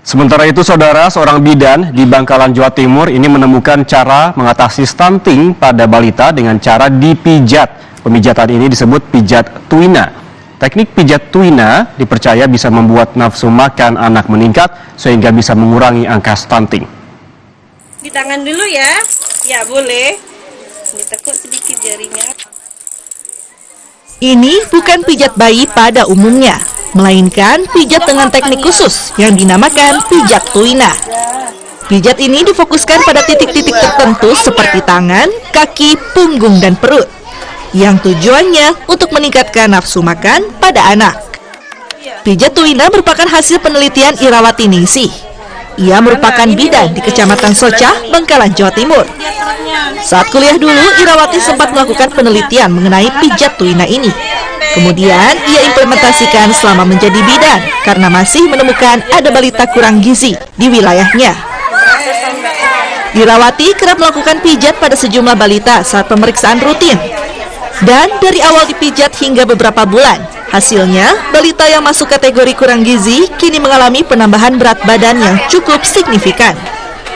Sementara itu, saudara, seorang bidan di Bangkalan, Jawa Timur ini menemukan cara mengatasi stunting pada balita dengan cara dipijat. Pemijatan ini disebut pijat tuina. Teknik pijat tuina dipercaya bisa membuat nafsu makan anak meningkat sehingga bisa mengurangi angka stunting. Di tangan dulu ya. Ya, boleh. Ditekuk sedikit jarinya. Ini bukan pijat bayi pada umumnya, melainkan pijat dengan teknik khusus yang dinamakan pijat tuina. Pijat ini difokuskan pada titik-titik tertentu seperti tangan, kaki, punggung, dan perut, yang tujuannya untuk meningkatkan nafsu makan pada anak. Pijat tuina merupakan hasil penelitian Irawati Ningsih. Ia merupakan bidan di Kecamatan Socah, Bangkalan, Jawa Timur. Saat kuliah dulu, Irawati sempat melakukan penelitian mengenai pijat tuina ini. Kemudian, ia implementasikan selama menjadi bidan karena masih menemukan ada balita kurang gizi di wilayahnya. Irawati kerap melakukan pijat pada sejumlah balita saat pemeriksaan rutin. Dan dari awal dipijat hingga beberapa bulan, hasilnya balita yang masuk kategori kurang gizi kini mengalami penambahan berat badan yang cukup signifikan.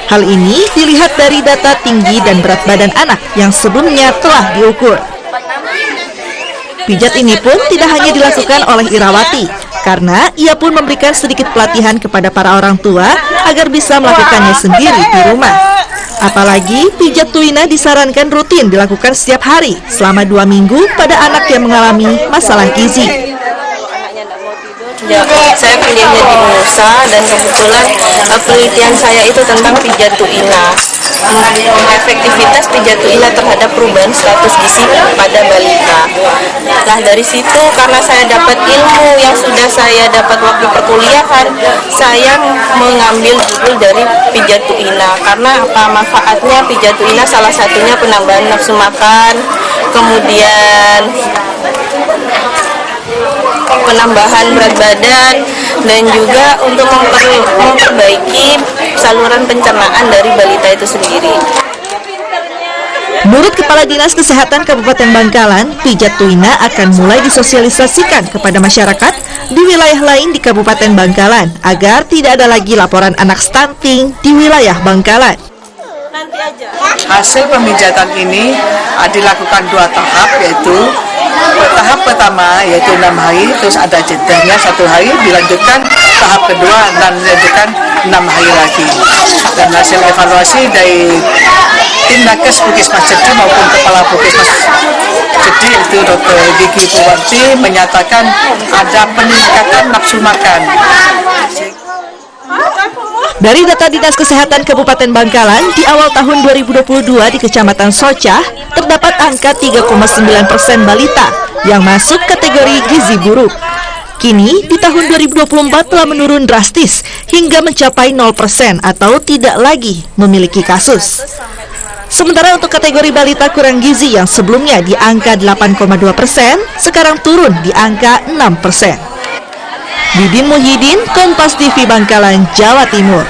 Hal ini dilihat dari data tinggi dan berat badan anak yang sebelumnya telah diukur. Pijat ini pun tidak hanya dilakukan oleh Irawati, karena ia pun memberikan sedikit pelatihan kepada para orang tua agar bisa melakukannya sendiri di rumah. Apalagi pijat tuina disarankan rutin dilakukan setiap hari selama 2 minggu pada anak yang mengalami masalah gizi. Ya, saya kuliahnya di Nusa dan kebetulan penelitian saya itu tentang pijat tuina. Efektivitas pijat tuina terhadap perubahan status gizi pada balita. Nah, dari situ karena saya dapat ilmu yang sudah saya dapat waktu perkuliahan, saya mengambil judul dari pijat tuina. Karena apa manfaatnya pijat tuina? Salah satunya penambahan nafsu makan, kemudian penambahan berat badan, dan juga untuk memperbaiki saluran pencernaan dari balita itu sendiri. Menurut Kepala Dinas Kesehatan Kabupaten Bangkalan, pijat tuina akan mulai disosialisasikan kepada masyarakat di wilayah lain di Kabupaten Bangkalan agar tidak ada lagi laporan anak stunting di wilayah Bangkalan. Hasil pemijatan ini dilakukan 2 tahap, yaitu tahap pertama yaitu 6 hari, terus ada jedanya 1 hari, dilanjutkan tahap kedua dan dilanjutkan 6 hari lagi. Dan hasil evaluasi dari tim Nakes Puskesmas Cedi maupun Kepala Puskesmas Cedi itu Dr. Gigi Purwanti menyatakan ada peningkatan nafsu makan. Dari data Dinas Kesehatan Kabupaten Bangkalan, di awal tahun 2022 di Kecamatan Socah, terdapat angka 3,9% balita yang masuk kategori gizi buruk. Kini, di tahun 2024 telah menurun drastis hingga mencapai 0% atau tidak lagi memiliki kasus. Sementara untuk kategori balita kurang gizi yang sebelumnya di angka 8,2%, sekarang turun di angka 6%. Didin Muhyiddin, Kompas TV Bangkalan, Jawa Timur.